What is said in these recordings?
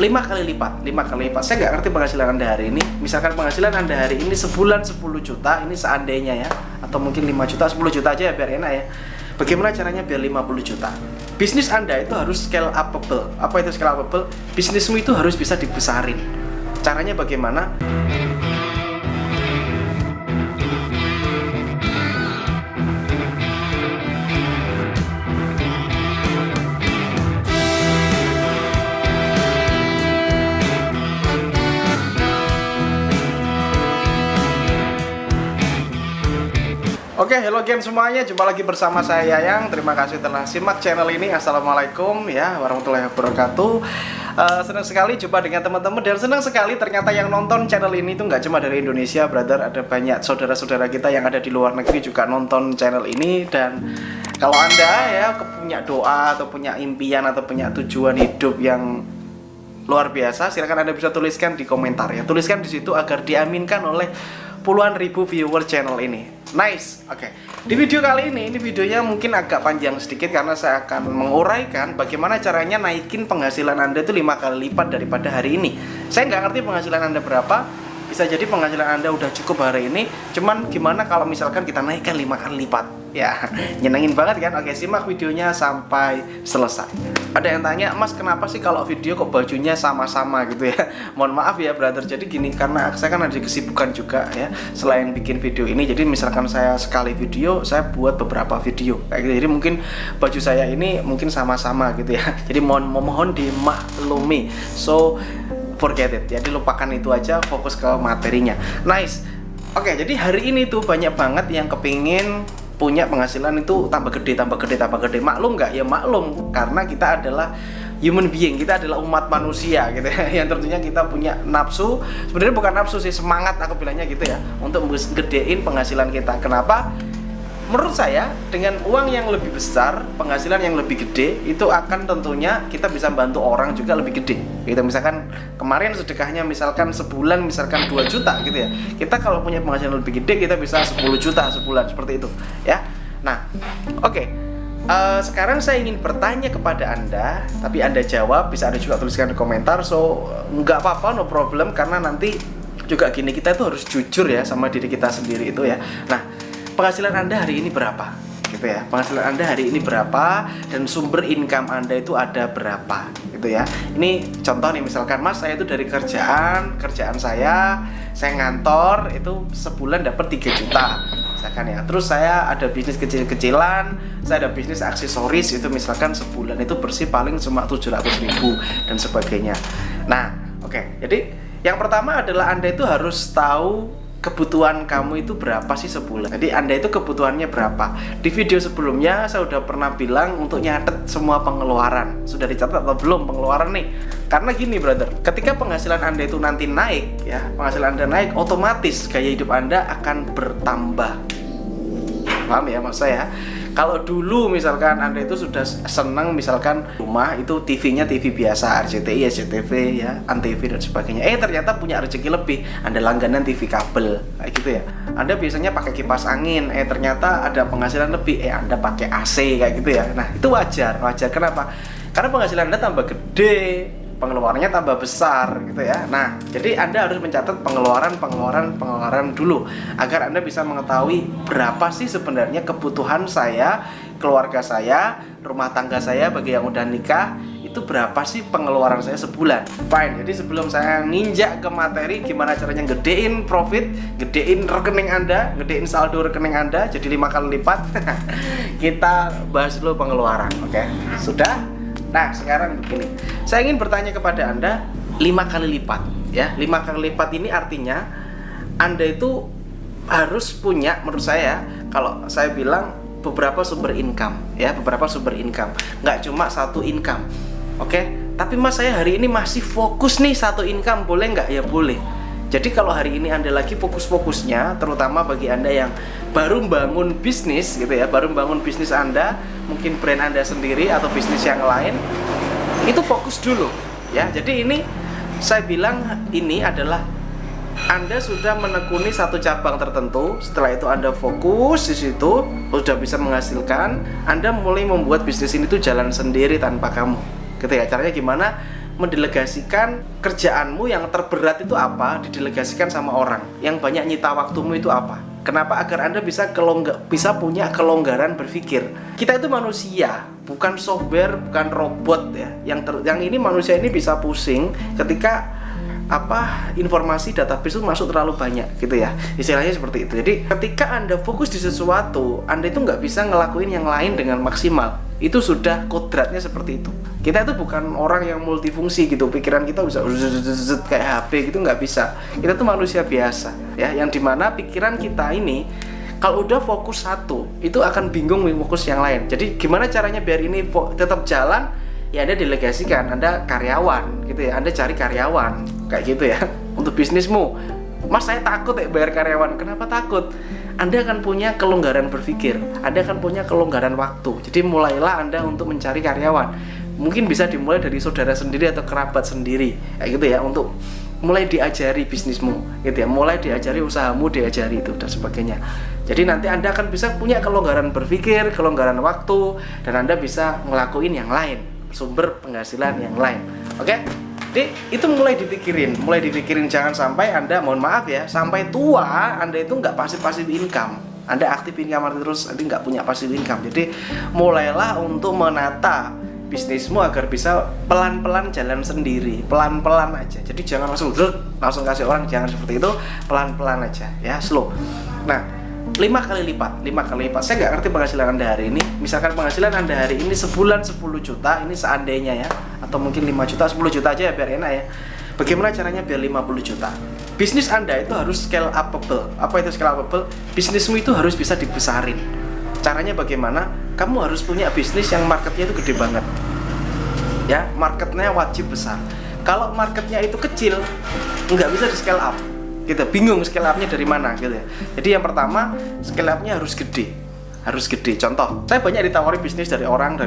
5 kali lipat. Saya nggak ngerti penghasilan Anda hari ini. Misalkan penghasilan Anda hari ini sebulan 10 juta, ini seandainya ya, atau mungkin 5 juta, 10 juta aja ya biar enak ya. Bagaimana caranya biar 50 juta? Bisnis Anda itu harus scale upable. Apa itu scale upable? Bisnismu itu harus bisa dibesarin. Caranya bagaimana? Oke, hello again semuanya, jumpa lagi bersama saya Yayang. Terima kasih telah simak channel ini. Assalamualaikum ya warahmatullahi wabarakatuh. Senang sekali jumpa dengan teman-teman, dan senang sekali ternyata yang nonton channel ini tuh nggak cuma dari Indonesia, brother. Ada banyak saudara-saudara kita yang ada di luar negeri juga nonton channel ini. Dan kalau Anda ya punya doa atau punya impian atau punya tujuan hidup yang luar biasa, silakan Anda bisa tuliskan di komentar ya. Tuliskan di situ agar diaminkan oleh puluhan ribu viewer channel ini. Nice. Oke. Di video kali ini videonya mungkin agak panjang sedikit karena saya akan menguraikan bagaimana caranya naikin penghasilan Anda itu 5 kali lipat daripada hari ini. Saya nggak ngerti penghasilan Anda berapa. Bisa jadi penghasilan Anda udah cukup hari ini, cuman gimana kalau misalkan kita naikkan 5 kali lipat? Ya, nyenengin banget kan? Oke, simak videonya sampai selesai. Ada yang tanya, Mas kenapa sih kalau video kok bajunya sama-sama gitu ya? Mohon maaf ya brother, jadi gini, karena saya kan ada kesibukan juga ya, selain bikin video ini. Jadi misalkan saya sekali video, saya buat beberapa video kayak gitu. Jadi mungkin baju saya ini mungkin sama-sama gitu ya. Jadi mohon dimaklumi. So forget it, jadi lupakan itu aja, fokus ke materinya. Nice. Oke, jadi hari ini tuh banyak banget yang kepingin punya penghasilan itu tambah gede. Maklum nggak? Ya maklum, karena kita adalah human being, kita adalah umat manusia gitu ya, yang tentunya kita punya nafsu. Sebenarnya bukan nafsu sih, semangat aku bilangnya gitu ya, untuk gedein penghasilan kita. Kenapa? Menurut saya, dengan uang yang lebih besar, penghasilan yang lebih gede, itu akan tentunya kita bisa bantu orang juga lebih gede. Gitu, misalkan kemarin sedekahnya misalkan sebulan misalkan 2 juta gitu ya. Kita kalau punya penghasilan lebih gede, kita bisa 10 juta sebulan, seperti itu ya. Nah, oke. Sekarang saya ingin bertanya kepada Anda, tapi Anda jawab, bisa Anda juga tuliskan di komentar. So, nggak apa-apa, no problem, karena nanti juga gini, kita itu harus jujur ya sama diri kita sendiri itu ya. Nah, penghasilan Anda hari ini berapa? Gitu ya. Penghasilan Anda hari ini berapa, dan sumber income Anda itu ada berapa? Gitu ya. Ini contoh nih, misalkan Mas, saya itu dari kerjaan saya ngantor itu sebulan dapat 3 juta. Misalkan ya. Terus saya ada bisnis kecil-kecilan, saya ada bisnis aksesoris itu misalkan sebulan itu bersih paling cuma 700.000 dan sebagainya. Nah, oke. Jadi yang pertama adalah Anda itu harus tahu kebutuhan kamu itu berapa sih sebulan. Jadi Anda itu kebutuhannya berapa. Di video sebelumnya saya udah pernah bilang untuk nyatet semua pengeluaran. Sudah dicatat atau belum pengeluaran nih? Karena gini brother, ketika penghasilan Anda itu nanti naik ya, penghasilan Anda naik, otomatis gaya hidup Anda akan bertambah. Paham ya maksud saya? Kalau dulu misalkan Anda itu sudah senang misalkan rumah itu TV-nya TV biasa, RCTI, SCTV ya, Antv dan sebagainya. Ternyata punya rezeki lebih, Anda langganan TV kabel kayak gitu ya. Anda biasanya pakai kipas angin, ternyata ada penghasilan lebih, Anda pakai AC kayak gitu ya. Nah, itu wajar. Kenapa? Karena penghasilan Anda tambah gede, pengeluarannya tambah besar gitu ya. Nah, jadi Anda harus mencatat pengeluaran dulu agar Anda bisa mengetahui berapa sih sebenarnya kebutuhan saya, keluarga saya, rumah tangga saya bagi yang udah nikah, itu berapa sih pengeluaran saya sebulan. Fine. Jadi sebelum saya ninjak ke materi gimana caranya gedein profit, gedein rekening Anda, gedein saldo rekening Anda jadi 5 kali lipat, kita bahas dulu pengeluaran. Oke? Sudah? Nah, sekarang begini, saya ingin bertanya kepada Anda, 5 kali lipat ya. 5 kali lipat ini artinya Anda itu harus punya, menurut saya, kalau saya bilang beberapa sumber income ya, beberapa sumber income. Nggak cuma satu income. Oke? Tapi Mas, saya hari ini masih fokus nih satu income, boleh nggak? Ya boleh. Jadi kalau hari ini Anda lagi fokus-fokusnya, terutama bagi Anda yang baru bangun bisnis gitu ya, baru bangun bisnis Anda, mungkin brand Anda sendiri atau bisnis yang lain, itu fokus dulu ya. Jadi ini saya bilang ini adalah Anda sudah menekuni satu cabang tertentu. Setelah itu Anda fokus di situ, sudah bisa menghasilkan, Anda mulai membuat bisnis ini tuh jalan sendiri tanpa kamu. Gitu ya. Caranya gimana? mendelegasikan kerjaanmu yang terberat itu apa, didelegasikan sama orang. Yang banyak nyita waktumu itu apa. Kenapa? Agar Anda bisa punya kelonggaran berpikir. Kita itu manusia, bukan software, bukan robot ya. Yang ini manusia ini bisa pusing ketika informasi database itu masuk terlalu banyak gitu ya, istilahnya seperti itu. Jadi ketika Anda fokus di sesuatu, Anda itu nggak bisa ngelakuin yang lain dengan maksimal. Itu sudah kodratnya seperti itu. Kita itu bukan orang yang multifungsi gitu, pikiran kita bisa kayak HP gitu, nggak bisa. Kita tuh manusia biasa ya, yang dimana pikiran kita ini kalau udah fokus satu, itu akan bingung fokus yang lain. Jadi gimana caranya biar ini tetap jalan? Ya Anda delegasikan, Anda karyawan gitu ya, Anda cari karyawan kayak gitu ya untuk bisnismu. Mas, saya takut ya bayar karyawan. Kenapa takut? Anda akan punya kelonggaran berpikir, Anda akan punya kelonggaran waktu. Jadi mulailah Anda untuk mencari karyawan. Mungkin bisa dimulai dari saudara sendiri atau kerabat sendiri kayak gitu ya, untuk mulai diajari bisnismu gitu ya, mulai diajari usahamu, diajari itu dan sebagainya. Jadi nanti Anda akan bisa punya kelonggaran berpikir, kelonggaran waktu, dan Anda bisa ngelakuin yang lain, sumber penghasilan yang lain. Oke? Jadi itu mulai dipikirin, jangan sampai Anda, mohon maaf ya, sampai tua Anda itu nggak passive income. Anda aktif income terus, nanti nggak punya passive income. Jadi mulailah untuk menata bisnismu agar bisa pelan-pelan jalan sendiri, pelan-pelan aja. Jadi jangan langsung kasih orang, jangan seperti itu, pelan-pelan aja ya, slow. Nah, 5 kali lipat. Saya nggak ngerti penghasilan Anda hari ini. Misalkan penghasilan Anda hari ini sebulan 10 juta, ini seandainya ya, atau mungkin 5 juta, 10 juta aja ya biar enak ya. Bagaimana caranya biar 50 juta? Bisnis Anda itu harus scale upable. Apa itu scale upable? Bisnismu itu harus bisa dibesarin. Caranya bagaimana? Kamu harus punya bisnis yang marketnya itu gede banget. Ya, marketnya wajib besar. Kalau marketnya itu kecil, nggak bisa di scale up. Kita bingung scale up-nya dari mana gitu ya. Jadi yang pertama, scale up-nya harus gede. Contoh, saya banyak ditawari bisnis dari orang.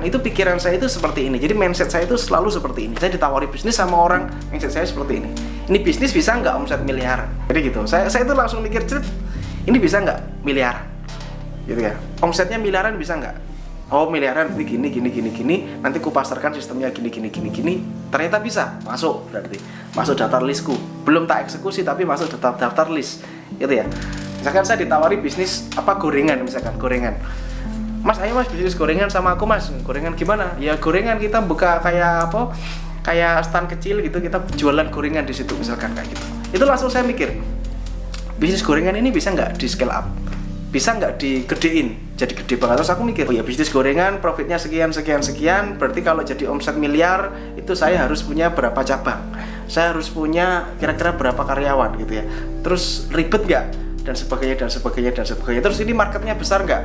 Itu pikiran saya itu seperti ini. Jadi mindset saya itu selalu seperti ini. Saya ditawari bisnis sama orang, mindset saya seperti ini. Ini bisnis bisa nggak omset miliaran? Jadi gitu. Saya itu langsung mikir, ini bisa nggak miliaran? Gitu ya. Omsetnya miliaran bisa nggak? Oh, miliaran gini. Nanti ku pasarkan sistemnya gini. Ternyata bisa, masuk berarti. Masuk daftar listku. Belum tak eksekusi tapi masuk daftar list. Gitu ya. Misalkan saya ditawari bisnis gorengan. Mas, ayo Mas bisnis gorengan sama aku Mas. Gorengan gimana? Ya gorengan kita buka kayak stand kecil gitu, kita jualan gorengan di situ misalkan kayak gitu. Itu langsung saya mikir, bisnis gorengan ini bisa nggak di scale up? Bisa nggak digedein jadi gede banget? Terus aku mikir, oh ya bisnis gorengan profitnya sekian, berarti kalau jadi omset miliar itu saya harus punya berapa cabang, saya harus punya kira-kira berapa karyawan gitu ya, terus ribet nggak, dan sebagainya. Terus ini marketnya besar nggak,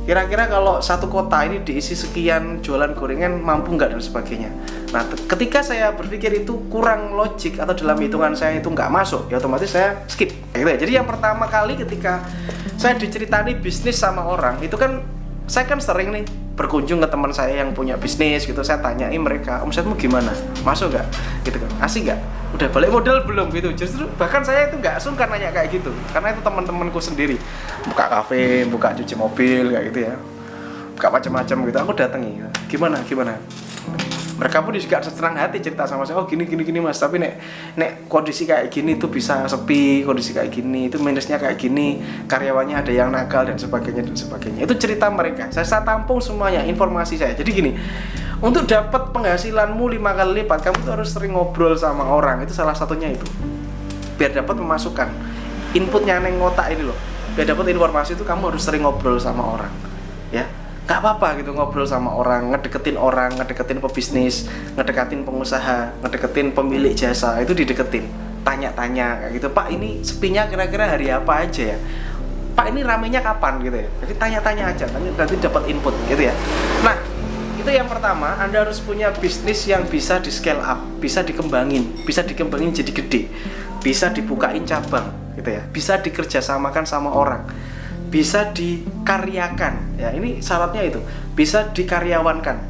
kira-kira kalau satu kota ini diisi sekian jualan gorengan mampu nggak, dan sebagainya. Nah, ketika saya berpikir itu kurang logik atau dalam hitungan saya itu nggak masuk, ya otomatis saya skip gitu ya. Jadi yang pertama kali ketika saya diceritani bisnis sama orang, itu kan saya kan sering nih berkunjung ke teman saya yang punya bisnis gitu, saya tanyain mereka, omsetmu gimana, masuk nggak gitu kan, asik nggak, udah balik modal belum gitu. Justru bahkan saya itu nggak sungkan nanya kayak gitu, karena itu teman-temanku sendiri buka kafe, buka cuci mobil kayak gitu ya, buka macam-macam gitu, aku datangi gimana, mereka pun juga senang hati cerita sama saya, oh gini Mas, tapi nek kondisi kayak gini tuh bisa sepi, kondisi kayak gini itu minusnya kayak gini, karyawannya ada yang nakal dan sebagainya. Itu cerita mereka, saya tampung semuanya informasi saya. Jadi gini, untuk dapat penghasilanmu 5 kali lipat, kamu tuh harus sering ngobrol sama orang, itu salah satunya itu, biar dapat pemasukan, inputnya neng otak ini loh, biar dapat informasi itu kamu harus sering ngobrol sama orang, ya. Gak apa-apa gitu ngobrol sama orang, ngedeketin pebisnis, ngedeketin pengusaha, ngedeketin pemilik jasa, itu dideketin, tanya-tanya kayak gitu, Pak ini sepinya kira-kira hari apa aja ya, Pak ini ramenya kapan gitu ya. Jadi tanya-tanya aja, nanti dapat input gitu ya. Nah, itu yang pertama, Anda harus punya bisnis yang bisa di scale up, bisa dikembangin jadi gede, bisa dibukain cabang gitu ya, bisa dikerjasamakan sama orang, bisa dikaryakan ya, ini syaratnya itu, bisa dikaryawankan,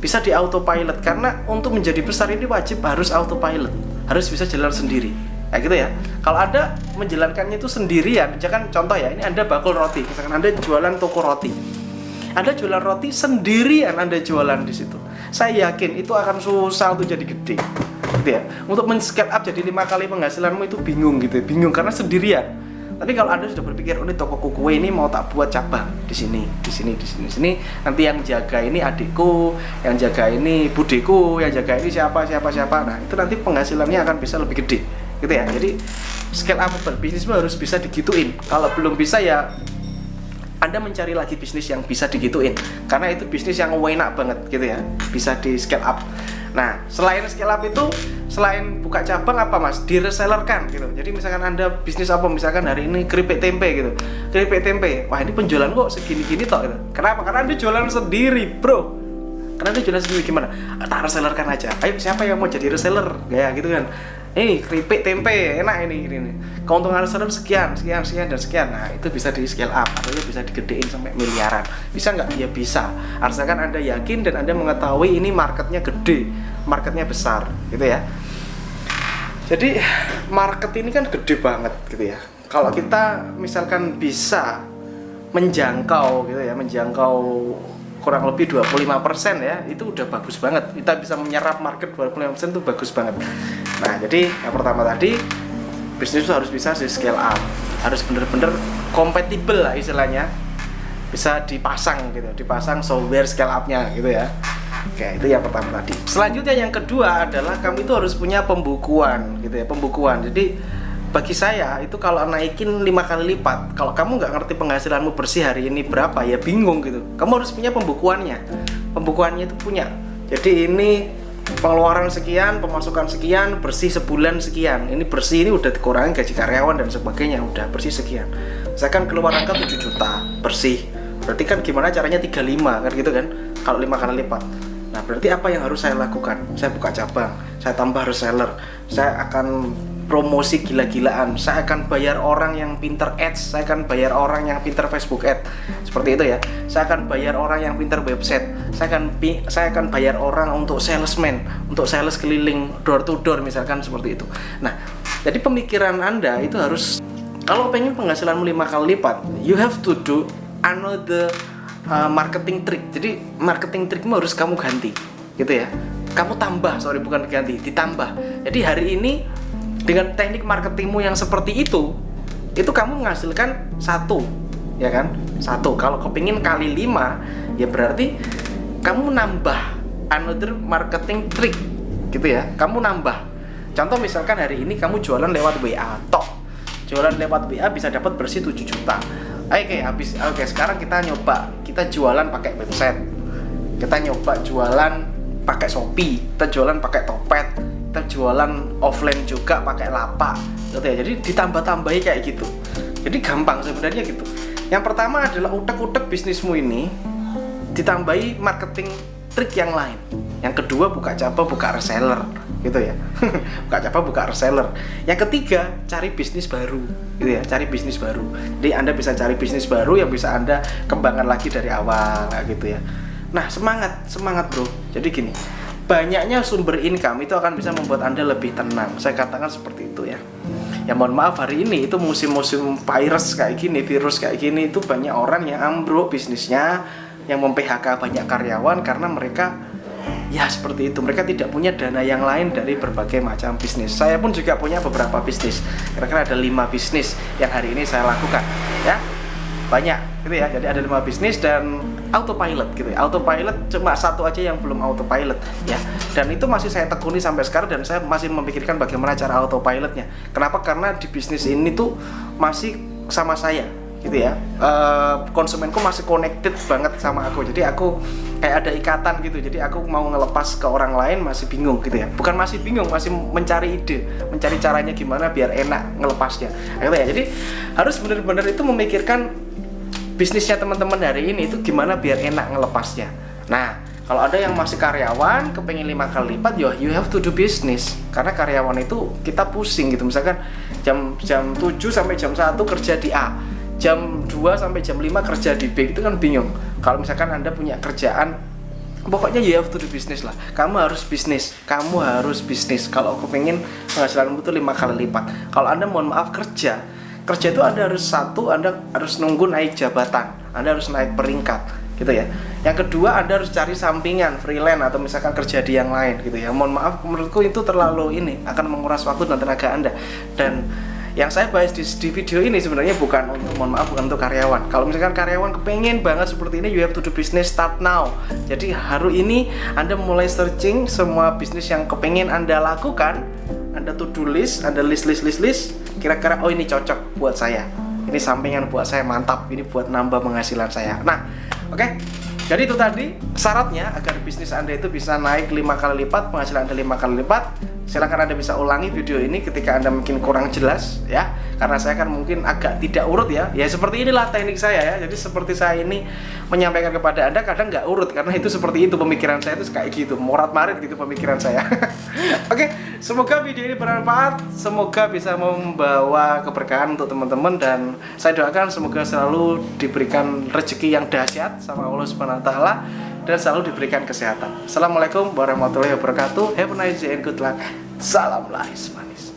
bisa di autopilot, karena untuk menjadi besar ini wajib harus autopilot, harus bisa jalan sendiri kayak gitu ya. Kalau Anda menjalankannya itu sendirian, misalkan contoh ya, ini Anda bakul roti, misalkan Anda jualan toko roti, Anda jualan roti sendirian, Anda jualan di situ, saya yakin itu akan susah untuk jadi gede gitu ya. Untuk men-scale up jadi 5 kali penghasilanmu itu bingung gitu, bingung karena sendirian. Tapi kalau Anda sudah berpikir, oh ini toko kue ini mau tak buat cabang di sini, di sini, di sini, di sini. Nanti yang jaga ini adikku, yang jaga ini budeku, yang jaga ini siapa. Nah, itu nanti penghasilannya akan bisa lebih gede, gitu ya. Jadi scale up berbisnismu harus bisa digituin. Kalau belum bisa ya Anda mencari lagi bisnis yang bisa digituin, karena itu bisnis yang enak banget, gitu ya. Bisa di scale up. Nah, selain scale up itu, selain buka cabang apa mas? Diresellerkan gitu. Jadi misalkan Anda bisnis apa? Misalkan hari ini keripik tempe gitu. Keripik tempe. Wah, ini penjualan kok segini-gini toh gitu. Kenapa? Karena Anda jualan sendiri, bro. Karena Anda jualan sendiri gimana? Tak resellerkan aja. Ayo, siapa yang mau jadi reseller? Kayak gitu kan. Ini keripik tempe, enak ini. Keuntungan reseller sekian. Nah, itu bisa di scale up atau bisa digedein sampai miliaran. Bisa nggak? Ya bisa. Asalkan Anda yakin dan Anda mengetahui ini marketnya gede, marketnya besar, gitu ya. Jadi market ini kan gede banget, gitu ya. Kalau kita misalkan bisa menjangkau, gitu ya, menjangkau kurang lebih 25% ya, itu udah bagus banget. Kita bisa menyerap market 25% itu bagus banget. Nah, jadi yang pertama tadi, bisnis itu harus bisa di scale up, harus bener-bener compatible lah istilahnya, bisa dipasang gitu, dipasang software scale up-nya gitu ya. Oke, itu yang pertama tadi. Selanjutnya yang kedua adalah kamu itu harus punya pembukuan gitu ya, pembukuan. Jadi bagi saya itu kalau naikin 5 kali lipat, kalau kamu nggak ngerti penghasilanmu bersih hari ini berapa, ya bingung gitu. Kamu harus punya pembukuannya. Pembukuannya itu punya. Jadi ini pengeluaran sekian, pemasukan sekian, bersih sebulan sekian. Ini bersih, ini udah dikurangi gaji karyawan dan sebagainya, udah bersih sekian. Misalkan keluaran kan 7 juta bersih. Berarti kan gimana caranya 35 kan gitu kan? Kalau 5 kali lipat. Nah, berarti apa yang harus saya lakukan? Saya buka cabang, saya tambah reseller, saya akan promosi gila-gilaan, saya akan bayar orang yang pinter ads, saya akan bayar orang yang pinter Facebook ad, seperti itu ya. Saya akan bayar orang yang pinter website, saya akan bayar orang untuk salesman, untuk sales keliling door to door misalkan seperti itu. Nah, jadi pemikiran Anda itu harus, kalau pengen penghasilanmu 5 kali lipat, you have to do another marketing trick. Jadi marketing trickmu harus kamu ganti, gitu ya. Kamu tambah, bukan ganti, ditambah. Jadi hari ini dengan teknik marketingmu yang seperti itu kamu menghasilkan 1, ya kan? 1. Kalau kepingin kali 5, ya berarti kamu nambah another marketing trick, gitu ya. Kamu nambah. Contoh misalkan hari ini kamu jualan lewat WA, jualan lewat WA bisa dapat bersih 7 juta. Oke, sekarang kita jualan pakai website. Kita nyoba jualan pakai Shopee, kita jualan pakai Topet, kita jualan offline juga pakai Lapak, gitu ya. Jadi ditambah-tambahi kayak gitu. Jadi gampang sebenarnya gitu. Yang pertama adalah utek-utek bisnismu ini ditambahi marketing trik yang lain. Yang kedua buka cabang, buka reseller, gitu ya. Buka cabang, buka reseller. Yang ketiga cari bisnis baru, gitu ya. Cari bisnis baru. Jadi Anda bisa cari bisnis baru yang bisa Anda kembangkan lagi dari awal, gitu ya. Nah, semangat bro. Jadi gini, banyaknya sumber income itu akan bisa membuat Anda lebih tenang. Saya katakan seperti itu ya. Ya mohon maaf, hari ini itu musim-musim virus kayak gini itu banyak orang yang ambruk bisnisnya, yang mem-PHK banyak karyawan karena mereka ya seperti itu. Mereka tidak punya dana yang lain dari berbagai macam bisnis. Saya pun juga punya beberapa bisnis. Kira-kira ada 5 bisnis yang hari ini saya lakukan ya. Banyak gitu ya. Jadi ada 5 bisnis dan autopilot gitu ya. Autopilot cuma 1 aja yang belum autopilot ya. Dan itu masih saya tekuni sampai sekarang dan saya masih memikirkan bagaimana cara autopilotnya. Kenapa? Karena di bisnis ini tuh masih sama saya gitu ya. Konsumenku masih connected banget sama aku. Jadi aku kayak ada ikatan gitu. Jadi aku mau ngelepas ke orang lain masih bingung gitu ya. Bukan masih bingung, masih mencari ide, mencari caranya gimana biar enak ngelepasnya gitu ya. Jadi harus benar-benar itu memikirkan bisnisnya teman-teman hari ini itu gimana biar enak ngelepasnya. Nah, kalau ada yang masih karyawan kepengen 5 kali lipat, you have to do business. Karena karyawan itu kita pusing gitu. Misalkan jam 7 sampai jam 1 kerja di A, jam 2 sampai jam 5 kerja di B, itu kan bingung. Kalau misalkan Anda punya kerjaan, pokoknya you have to do business lah. Kamu harus bisnis. Kalau kepengen penghasilanmu itu 5 kali lipat. Kalau Anda mohon maaf kerja itu Anda harus Anda harus nunggu naik jabatan, Anda harus naik peringkat. gitu ya. Yang kedua, Anda harus cari sampingan, freelance atau misalkan kerja di yang lain gitu ya. Mohon maaf, menurutku itu terlalu akan menguras waktu dan tenaga Anda. Dan yang saya bahas di video ini sebenarnya bukan untuk karyawan. Kalau misalkan karyawan kepengen banget seperti ini, you have to do business start now. Jadi hari ini Anda mulai searching semua bisnis yang kepengen Anda lakukan. Anda to-do list, Anda list. Kira-kira oh ini cocok buat saya. Ini sampingan buat saya, mantap. Ini buat nambah penghasilan saya. Nah, oke. Jadi itu tadi syaratnya agar bisnis Anda itu bisa naik 5 kali lipat, penghasilan Anda 5 kali lipat. Silakan Anda bisa ulangi video ini ketika Anda mungkin kurang jelas ya. Karena saya kan mungkin agak tidak urut ya. Ya seperti inilah teknik saya ya. Jadi seperti saya ini menyampaikan kepada Anda kadang nggak urut karena itu seperti itu pemikiran saya itu kayak gitu, morat-marit gitu pemikiran saya. Oke, semoga video ini bermanfaat, semoga bisa membawa keberkahan untuk teman-teman dan saya doakan semoga selalu diberikan rezeki yang dahsyat sama Allah Subhanahu wa taala dan selalu diberikan kesehatan. Assalamualaikum warahmatullahi wabarakatuh. Have a nice day and good luck. Salam laris manis.